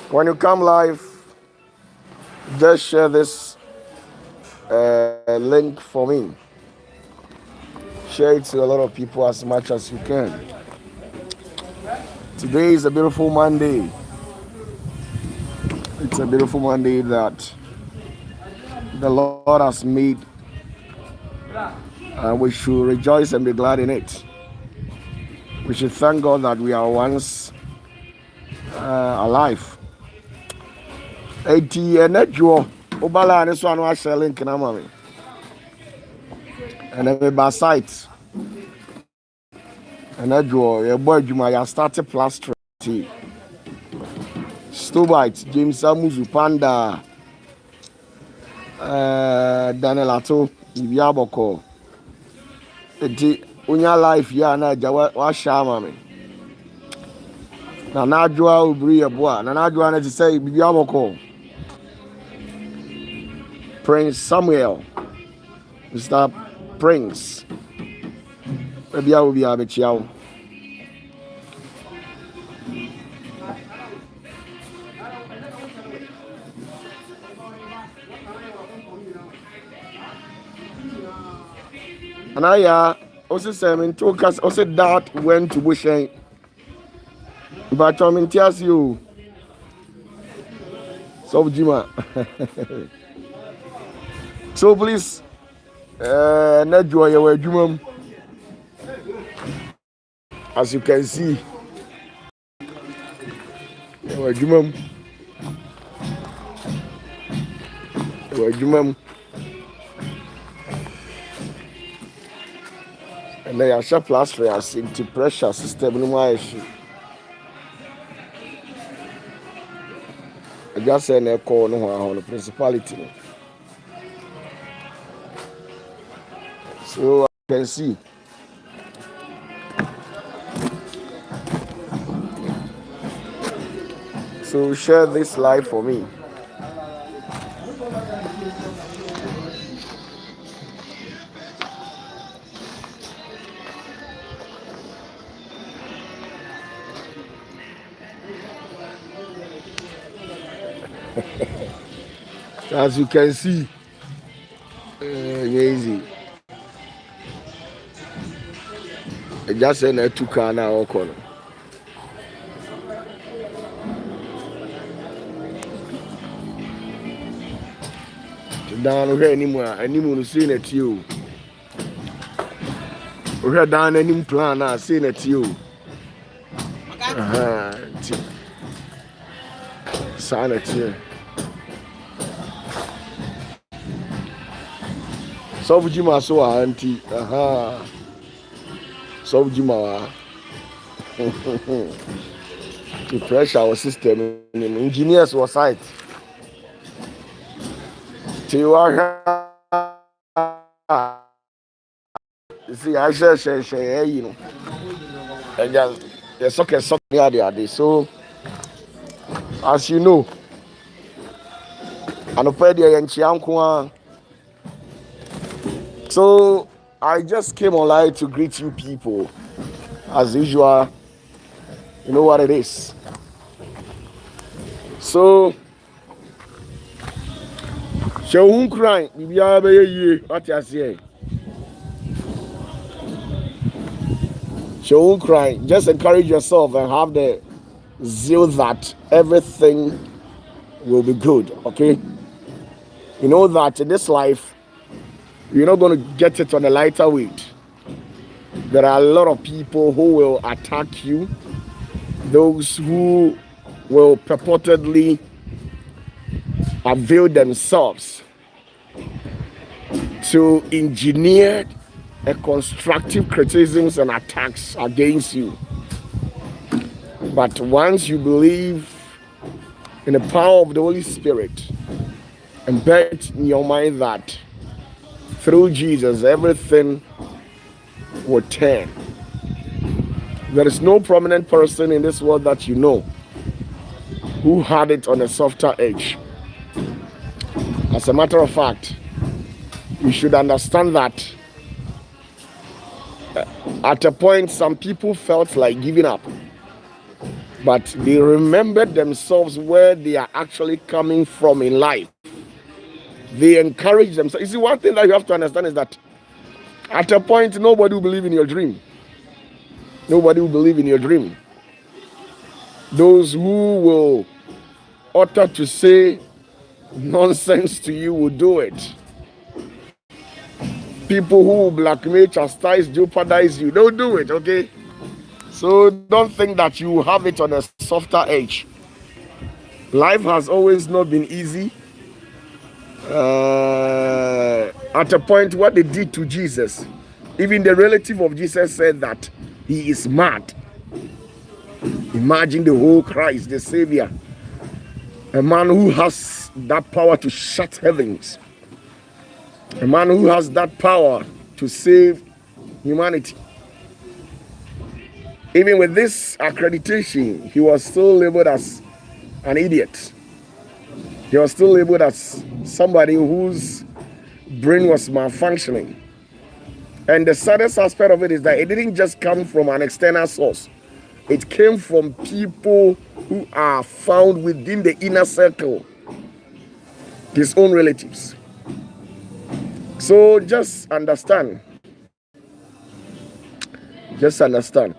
When you come live, just share this link for me. Share it to a lot of people as much as you can. Today is a beautiful Monday. It's a beautiful Monday that the Lord has made. We should rejoice and be glad in it. We should thank God that we are once alive. Obala and this one was selling Kinamami. And then by sight. And that draw your boy Juma started plastering. Stobite, James Samuzu Panda, Daniel Ato, Ibiaboko. Unya life ya na jawa wa shama me. Na najwa ubri eboa, na najwa na say Ibiaboko. Prince Samuel, Mr. Prince. Ebia will be abechiao. And I also say, in two cars, also that went to Bushen. But I'm in tears you. So, Jima. So, please, not joy your Jumum. As you can see, your Jumum. Your Jumum. And they are sharp plaster as into pressure system in my issue. I just said a call on the principality. So I can see. So share this live for me. As you can see, easy. I just said I took an hour corner. Down here anymore. Anyone seeing it you. We are down any plan now, seeing it you. Sign it here. So Jima so auntie. So Jima. To pressure our system. Engineers were site. You see, I say, you know, and just the soccer there. So, as you know, so I just came online to greet you people. As usual, you know what it is. So, show who crying, what you say? Show who crying. Just encourage yourself and have the zeal that everything will be good. Okay? You know that in this life, you're not going to get it on a lighter weight. There are a lot of people who will attack you, those who will purportedly avail themselves to engineer a constructive criticisms and attacks against you. But once you believe in the power of the Holy Spirit and bet in your mind that through Jesus everything will turn. There is no prominent person in this world that you know who had it on a softer edge. As a matter of fact, you should understand that at a point some people felt like giving up. but they remember themselves where they are actually coming from in life. They encourage themselves. You see, one thing that you have to understand is that at a point, nobody will believe in your dream. Nobody will believe in your dream. Those who will utter to say nonsense to you will do it. People who will blackmail, chastise, jeopardize you, they'll do it, okay? So don't think that you have it on a softer edge. Life has always not been easy. At a point, what they did to Jesus, even the relative of Jesus said that he is mad. Imagine the whole Christ, the Savior, a man who has that power to shut heavens, a man who has that power to save humanity. Even with this accreditation, he was still labeled as an idiot. He was still labeled as somebody whose brain was malfunctioning. And the saddest aspect of it is that it didn't just come from an external source. It came from people who are found within the inner circle, his own relatives. So just understand. Just understand.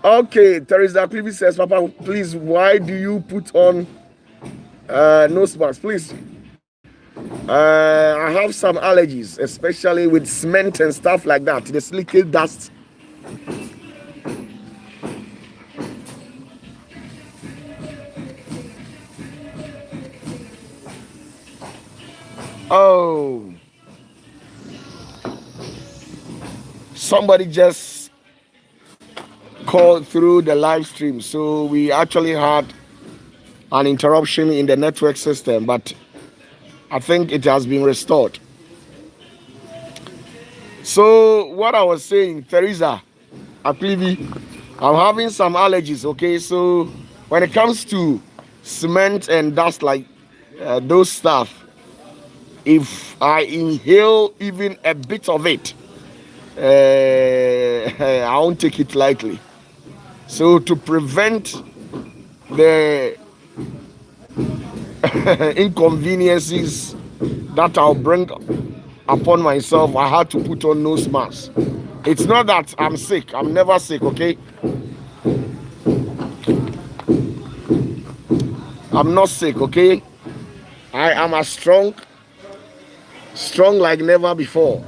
Okay, Teresa Cleavy says, Papa, please, why do you put on nose mask? Please. I have some allergies, especially with cement and stuff like that, the slicky dust. Oh, somebody just called through the live stream, so we actually had an interruption in the network system, but I think it has been restored. So what I was saying, Teresa Aplivi, I'm having some allergies, okay? So when it comes to cement and dust like those stuff, if I inhale even a bit of it, I won't take it lightly. So to prevent the inconveniences that I'll bring upon myself, I had to put on nose mask. It's not that I'm sick. I'm never sick, okay? I'm not sick, okay? I am as strong like never before.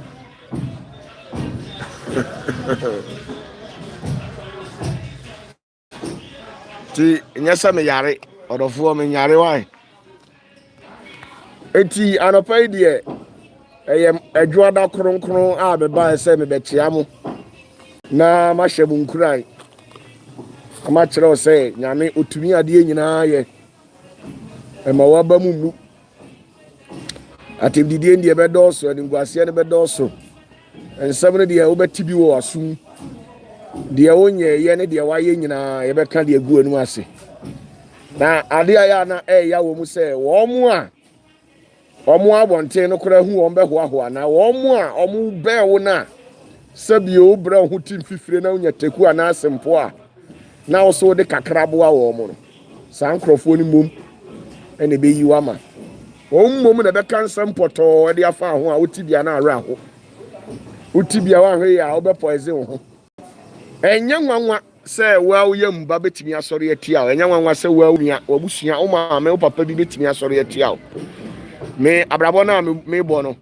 Ti nyesa me yare, odofo me yare why? Eti anopai de eyem adwoada kronkron a beba se me betia mo na ma hyebu nkuran. Ama kire o se nyame otumi ade nyina ye. Ema waba mu atibdidie ndie bedoso adinguase ne bedoso. Ensam ne de obeti bi wo asum. De onye ye ne de waye nyina ye beka de agu anu ase. Na ade aya na ya wo mu se wo mu a omo abonten no kora hu won behoahoa na wo mu a omo be wo na sabio bra hu tim fifire na unya teku ana asempo a na wo so de kakraboa wo mu no san krofo ni mom ene be yiwa ma wo mom na be kan sempoto de afa ho a wotibia na ara ho wotibia wa hwe ya wo be poison ho enya nwanwa se wa wo yam ba betimi asori atia o enya nwanwa se wa nua wabusua o ma me o papa bi betimi asori atia o me abrabo na me bo no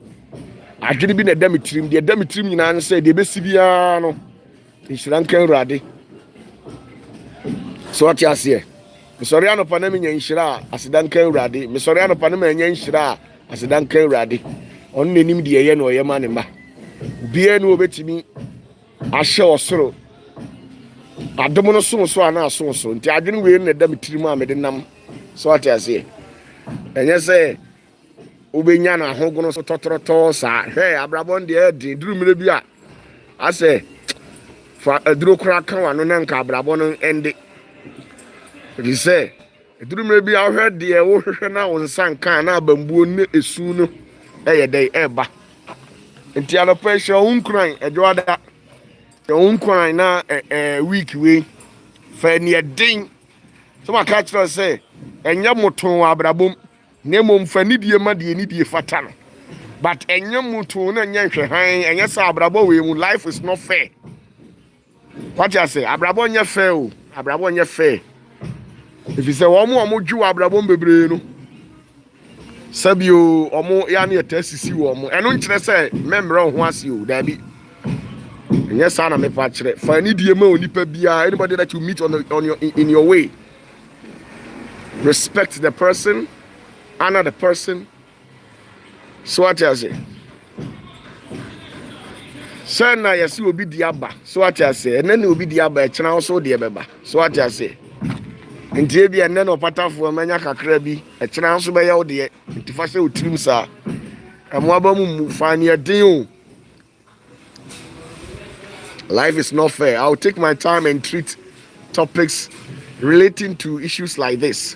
adwene bi na da metrim de da metrim nyina nse de be sibia no nhira nkan urade so ati ase me sori anopa na me nya nhira aseda nkan urade me sori anopa na me nya nhira aseda nkan urade on nenim de ye na oyema ne ma bia no obetimi ahye osoro adomo no so ana so nti adwene we na da metrim a me de nam so ati ase enye se ubenya na ahogono so totroto sa hey abrabon de di durumire bi a ase fa aduro kra kan wano na nka abrabon ende di se durumire bi a hwe de wo hwe na wonsan kan na bambuo ne esu no eye dai eba nti ala pressure unkran edwada unkran na week we fa ne den So my catch say, enya moton abrabom, nemo mfanidie ma de nidie fata no. But enya moton na enya hwehan, enya sa abrabo we mu life is not fair. What you say? Abrabo nya fair o. Abrabo nya fair. If you say omo dwu abrabo bebre no. Sabio omo ya na yetesisi wo omo. Eno nkire say memre ho ase o, da bi. Yes, Anna, me patch. For any DMO, anybody that you meet in your way, respect the person, honor the person. So what I say? Sir, na yes, you will be diaba. So what I say, and then you will be diaba. Chana also diaba. So what I say? And Jabby and then OPATAFUOR manya kakrebi. A chana also by your dear. To fashion with team, sir. And Wabamu find your deal. Life is not fair. I'll take my time and treat topics relating to issues like this.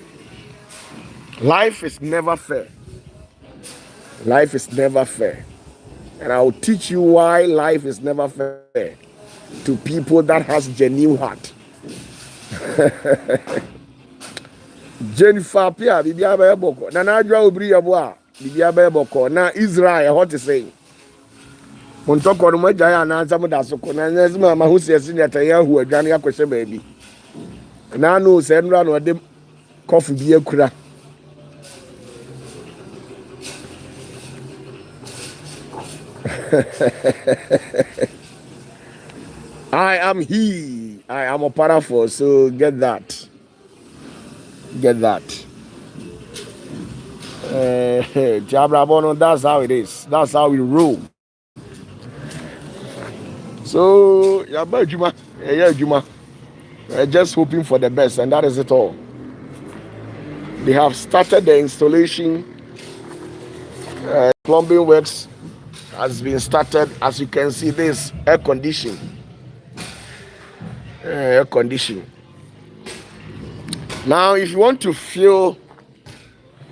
Life is never fair. Life is never fair. And I'll teach you why life is never fair to people that has genuine heart. Jennifer Pia, Bibia Boko. Nana Jwa Ubri Yabwa, Bibia Boko. Na Israel, what to say? Montoko no majaya na nzamu da soko na nezima mahusi yasini atayahu adwane akwese baabi na no se nra no de coffee bi akura I am OPATAFUOR, so get that. Jabrabono, that's how it is. That's how we roll. So, Juma, we're just hoping for the best, and that is it all. They have started the installation. Plumbing works has been started. As you can see, this air conditioning. Now, if you want to feel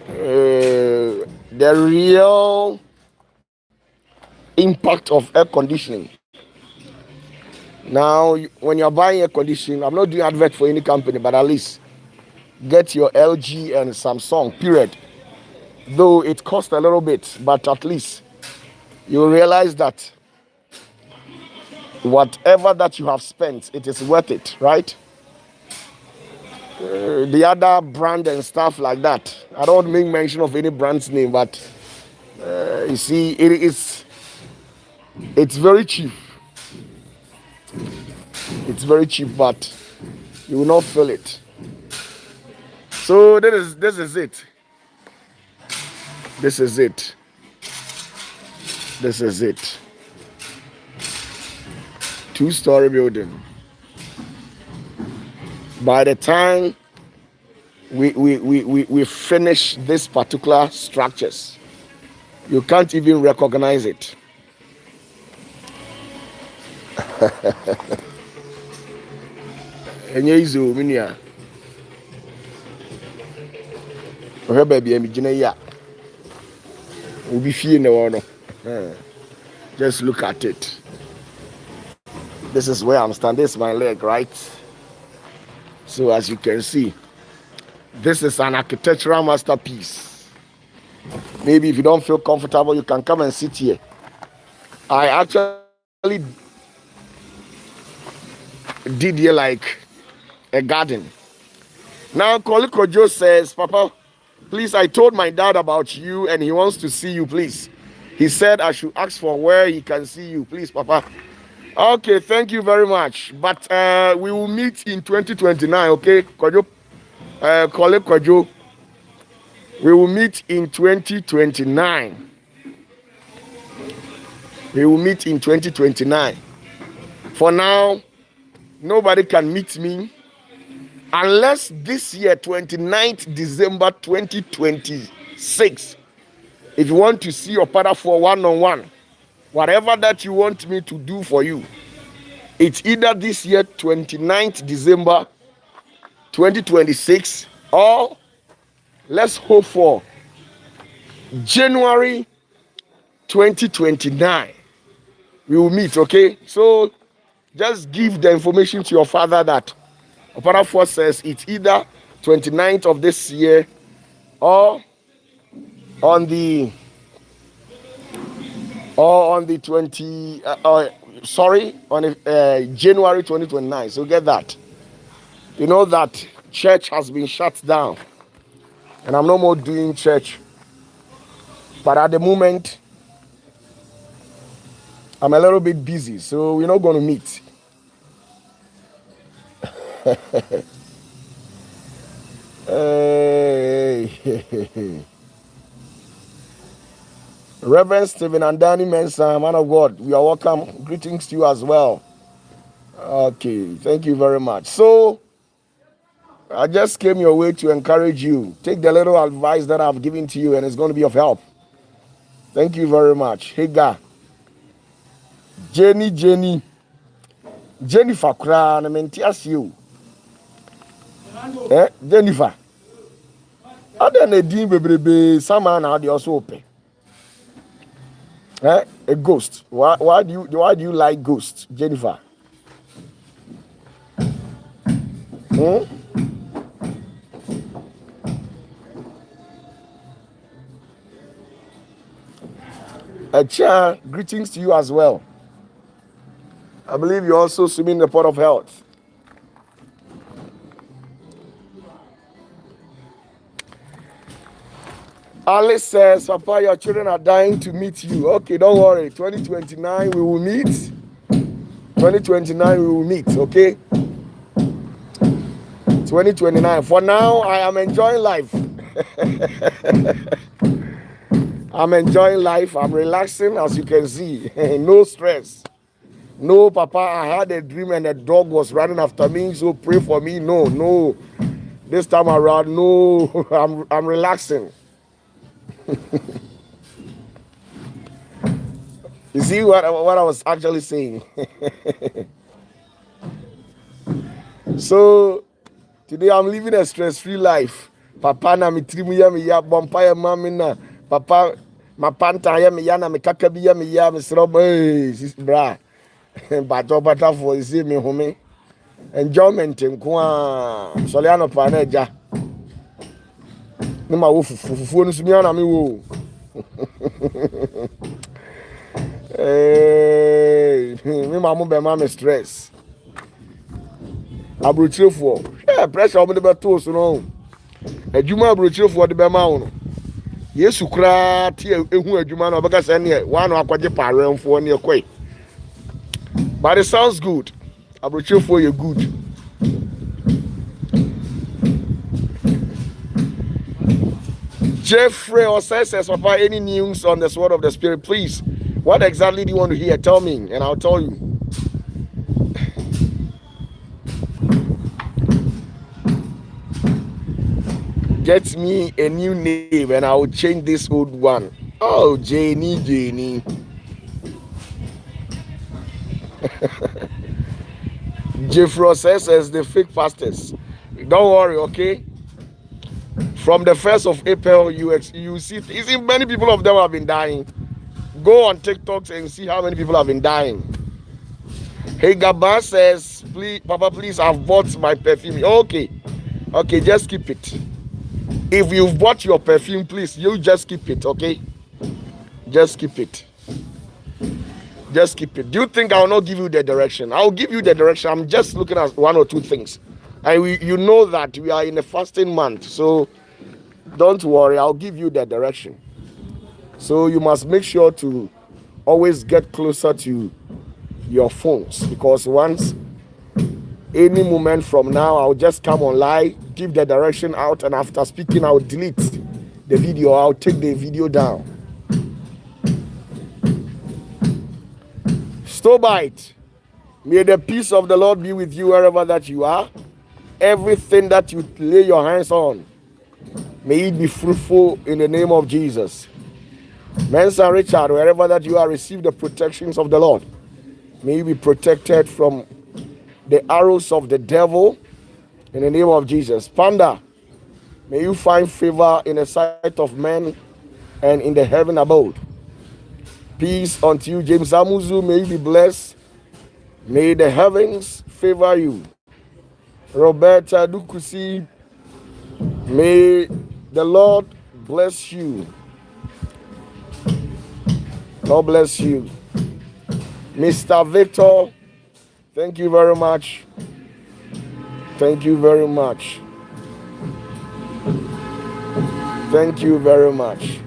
the real impact of air conditioning, now, when you're buying air conditioning, I'm not doing advert for any company, but at least get your LG and Samsung, period. Though it costs a little bit, but at least you realize that whatever that you have spent, it is worth it, right? The other brand and stuff like that, I don't make mention of any brand's name, but you see, it's very cheap. It's very cheap, but you will not feel it. So this is it. This is it. 2-story building. By the time we finish this particular structures, you can't even recognize it. Enye izo minia. Ohe baby emi gina ya. Obi fie na wo no. Just look at it. This is where I'm standing. This is my leg, right? So as you can see, this is an architectural masterpiece. Maybe if you don't feel comfortable, you can come and sit here. I actually did here like a garden. Now Koliko Joe says, Papa, please, I told my dad about you and he wants to see you, please. He said I should ask for where he can see you, please, Papa. Okay, thank you very much. But we will meet in 2029, okay? Kojo, Koliko Joe. We will meet in 2029. We will meet in 2029. For now, nobody can meet me unless this year, 29th December 2026, if you want to see OPATAFUOR one-on-one, whatever that you want me to do for you, it's either this year, 29th December 2026, or let's hope for January 2029. We will meet, okay? So just give the information to your father that OPATAFUOR says it's either 29th of this year, or on the 20 on January 2029. So get that. You know that church has been shut down, and I'm no more doing church. But at the moment, I'm a little bit busy, so we're not going to meet. Reverend Stephen and Danny Mensah, man of God, we are welcome. Greetings to you as well. Okay, thank you very much. So, I just came your way to encourage you. Take the little advice that I've given to you, and it's going to be of help. Thank you very much. Higa. Jennifer Kra, na mentias you. Jennifer. Other than the baby, someone now they also open. A ghost. Why do you like ghosts, Jennifer? Acha, greetings to you as well. I believe you're also swimming in the pot of health. Alice says, Papa, your children are dying to meet you. Okay, don't worry. 2029, we will meet. 2029, we will meet, okay? 2029. For now, I am enjoying life. I'm enjoying life. I'm relaxing, as you can see. No stress. No, Papa, I had a dream and a dog was running after me, so pray for me. No. This time around, no. I'm relaxing. You see what I was actually saying? So, today I'm living a stress-free life. Papa na mitrimu ya mi ya bompa ya mami na papa mapanta ya mi ya na mi kakabi ya mi ya mi srobo bra. Bata for isi mi home. Enjoyment nkwa soliano pa na eja. Ni ma wo fufu no sumi na mi wo. Me mamu be ma me stress. Abrochirefo. Pressure omo de beto so no. Adwuma abrochirefo de be ma wo no. Yesu kra ti ehu adwuma na obeka se ne wa no akwaje paremfo ne ekoi. But it sounds good. Abrochirefo you good. Jeffrey or says, Papa, any news on the sword of the spirit, please? What exactly do you want to hear? Tell me, and I'll tell you. Get me a new name, and I will change this old one. Oh, Janie. Jeffrey says, the fake pastors. Don't worry, okay? From the 1st of April, you see many people of them have been dying. Go on TikTok and see how many people have been dying. Hey, Gaba says, please, Papa, please, I've bought my perfume. Okay, just keep it. If you've bought your perfume, please, you just keep it, okay? Just keep it. Just keep it. Do you think I will not give you the direction? I'll give you the direction. I'm just looking at one or two things. And you know that we are in a fasting month, so don't worry, I'll give you the direction. So you must make sure to always get closer to your phones, because once, any moment from now, I'll just come online, give the direction out, and after speaking, I'll delete the video. I'll take the video down. Stobite, may the peace of the Lord be with you wherever that you are. Everything that you lay your hands on, may it be fruitful in the name of Jesus. Mensa Richard, wherever that you are, receive the protections of the Lord. May you be protected from the arrows of the devil in the name of Jesus. Panda, may you find favor in the sight of men and in the heaven abode. Peace unto you, James Amuzu. May you be blessed. May the heavens favor you. Roberta Dukusi, May the Lord bless you. God bless you. Mr. Victor, thank you very much. Thank you very much. Thank you very much.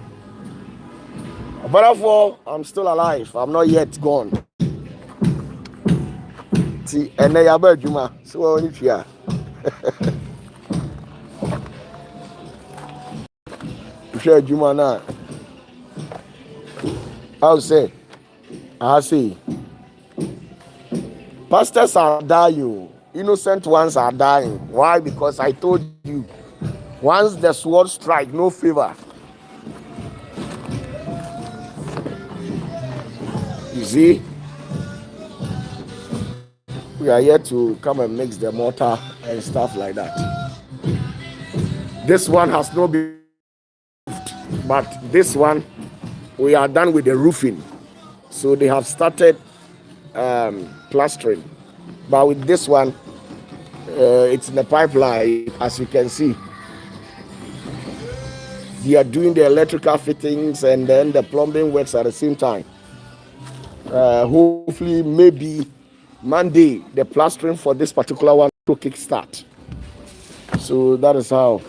But I'm still alive. I'm not yet gone. See, and they are Juma. So if you are, share Juma now. I'll say, I see. Pastors are dying. Innocent ones are dying. Why? Because I told you, once the sword strike, no favor. You see, we are here to come and mix the mortar and stuff like that. This one has not been, but this one, we are done with the roofing. So they have started plastering. But with this one, it's in the pipeline, as you can see. They are doing the electrical fittings and then the plumbing works at the same time. Hopefully, maybe Monday, the plastering for this particular one to kickstart. So that is how.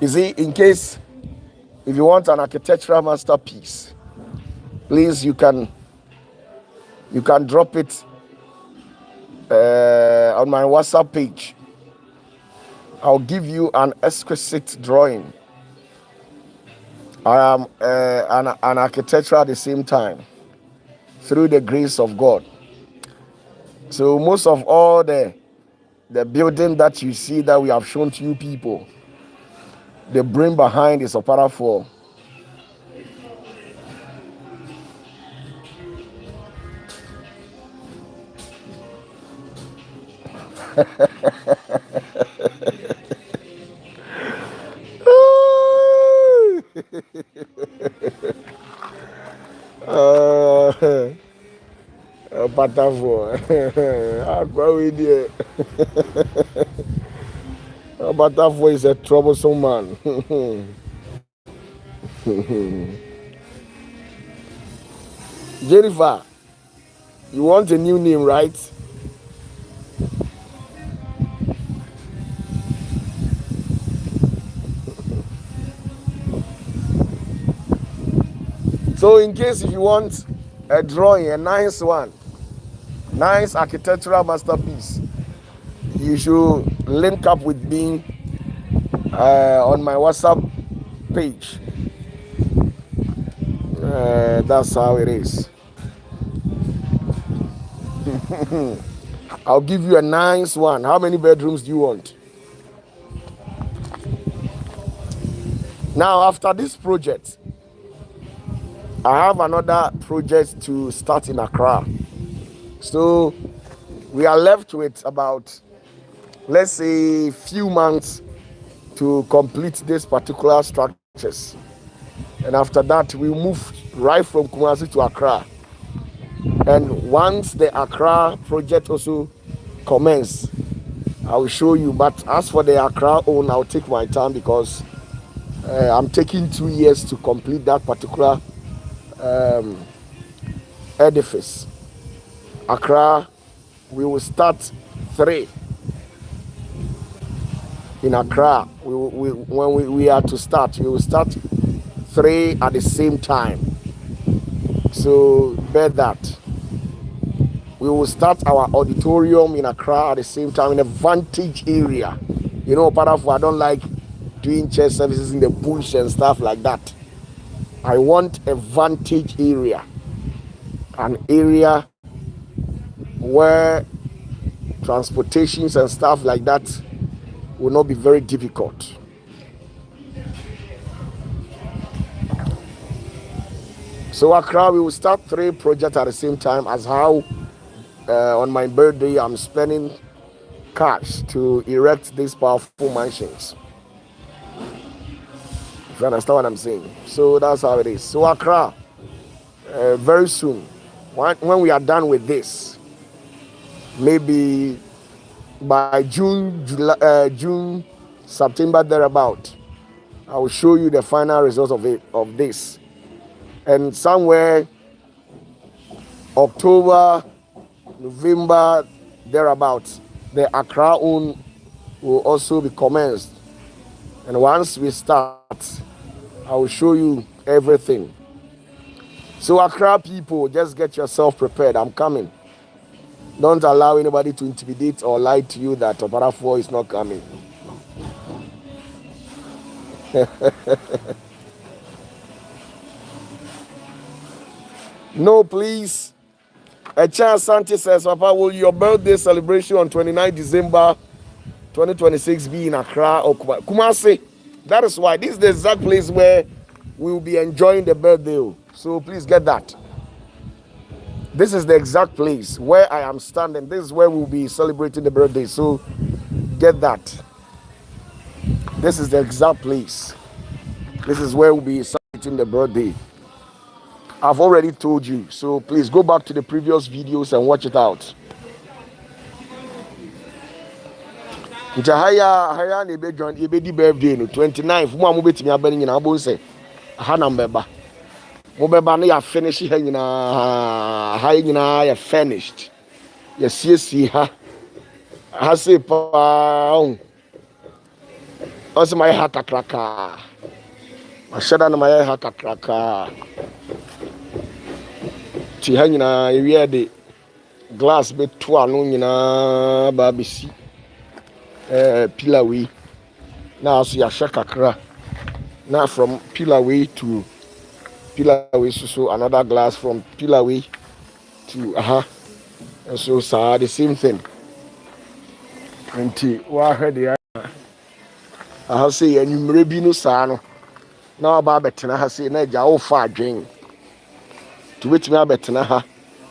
You see, in case if you want an architectural masterpiece, please you can drop it on my WhatsApp page. I'll give you an exquisite drawing. I am an architecture at the same time, through the grace of God. So most of all the building that you see that we have shown to you people, the brain behind is OPATAFUOR. OPATAFUOR. OPATAFUOR is a troublesome man. Jennifer, you want a new name, right? So in case if you want a drawing, a nice one, nice architectural masterpiece, you should link up with me on my WhatsApp page. That's how it is. I'll give you a nice one. How many bedrooms do you want? Now, after this project, I have another project to start in Accra. So we are left with about, let's say, few months to complete this particular structures. And after that, we move right from Kumasi to Accra. And once the Accra project also commence, I will show you. But as for the Accra own, I'll take my time because I'm taking 2 years to complete that particular edifice. Accra, we will start 3 in Accra. When we are to start, we will start 3 at the same time. So bear that. We will start our auditorium in Accra at the same time in a vantage area. You know, OPATAFUOR, I don't like doing church services in the bush and stuff like that. I want a vantage area, an area where transportations and stuff like that will not be very difficult. So Accra, we will start 3 projects at the same time, as how on my birthday I'm spending cash to erect these powerful mansions. If you understand what I'm saying. So that's how it is. So Accra, very soon when we are done with this, maybe by June, June, September thereabout, I will show you the final results of this. And somewhere October, November thereabouts, the Accra own will also be commenced. And once we start, I will show you everything. So Accra people, just get yourself prepared. I'm coming. Don't allow anybody to intimidate or lie to you that OPATAFUOR is not coming. No, please. Echa Santi says, Papa, will your birthday celebration on 29 December 2026 be in Accra or Kumasi? That is why this is the exact place where we will be enjoying the birthday. So please get that. This is the exact place where I am standing. This is where we'll be celebrating the birthday. So get that. This is the exact place. This is where we'll be celebrating the birthday. I've already told you. So please go back to the previous videos and watch it out. Haya na ebe join ebe di birthday no 29th mo amu betimi abani nyina abo nse aha na mbeba mo beba na ya finish ha nyina ha nyina ya finished ya siesie ha se pa o se mai ha kakraka mashada na mai ha kakraka ti ha nyina ewie de glass be to anu nyina ba besi pillar way now so ya kakra now from pillar way to pillar way so another glass from pillar way to and so the same thing until wa head ya say enumere bi no saa no na ba betena ha say na ja wo fa adwen to wetimi abetena ha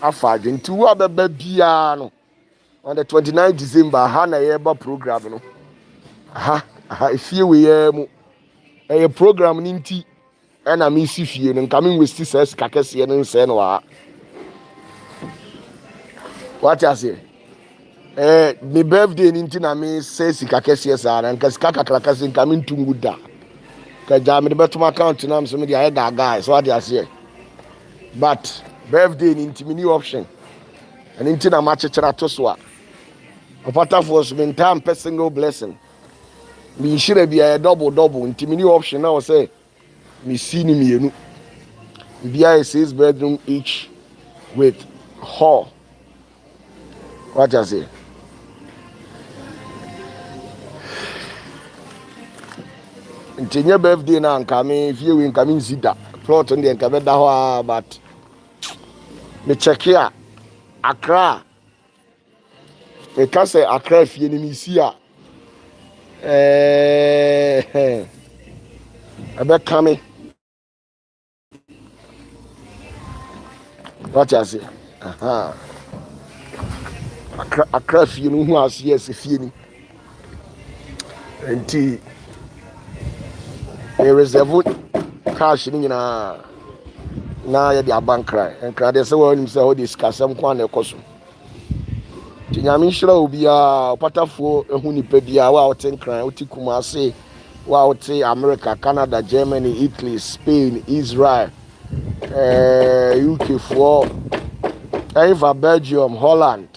afa adwen to wa beba bia no on the 29th December, na yeba program no. Ifie we mu. Program ninti na me si fie no nka westi ses kakese no nse no wa. What you say? Me birthday ninti na me ses kakese sa na nka sika kakrakase nka me ntungu da. Ka ja me beto account na so me dey da guy. So what you say? But birthday ninti me new option. And ninti na ma chechera to so OPATAFUOR so me time per single blessing. Me shire be a double into mini option now say me see ni mienu. Be a 6 bedroom each with hall. What you say? Ntinya birthday na nka me fie we nka me nzida. Plot on the nka be da ho but me check here Accra. E ka say Accra fie ni me see a ebe coming. What you say? Accra fie no hu ase fie ni. Enti e reserve cash ni nyina na ya di abankra. Enkra de se wo nim se ho discussam kwa na ekoso. Tinyame hira obi a OPATAFUOR ehu nipa bia wa otenkran otikumase wa ote America, Canada, Germany, Italy, Spain, Israel, UK for Eva, Belgium, Holland,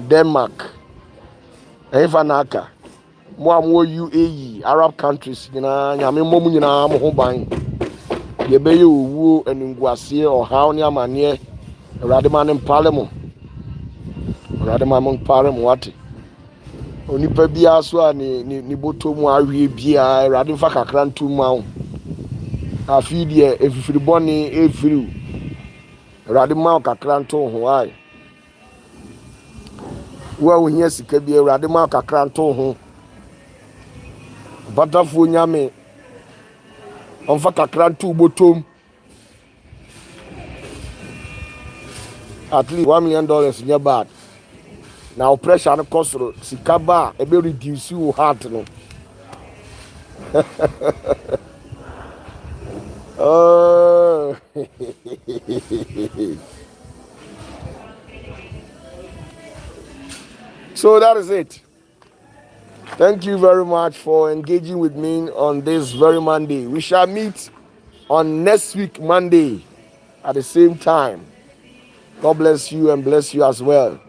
Denmark, Eva Naka, more UAE, Arab countries, nyame momu nyina mo ho ban. Ye be ye owu enungwase o haw ne amane Radman Parliament. Radman Parliament what? Onipa bia so a ni boto mu awie bia Radman fa kakra ntu mu awo. Afi de efifiri boni efiri. Radman kakra ntu ho ai. Wa wo hia sika bia Radman kakra ntu ho. OPATAFUOR nyame onfa kakra ntu botom. At least $1 million in your bad. Now pressure and cost sikaba e be reduce your heart no. So that is it. Thank you very much for engaging with me on this very Monday. We shall meet on next week, Monday, at the same time. God bless you and bless you as well.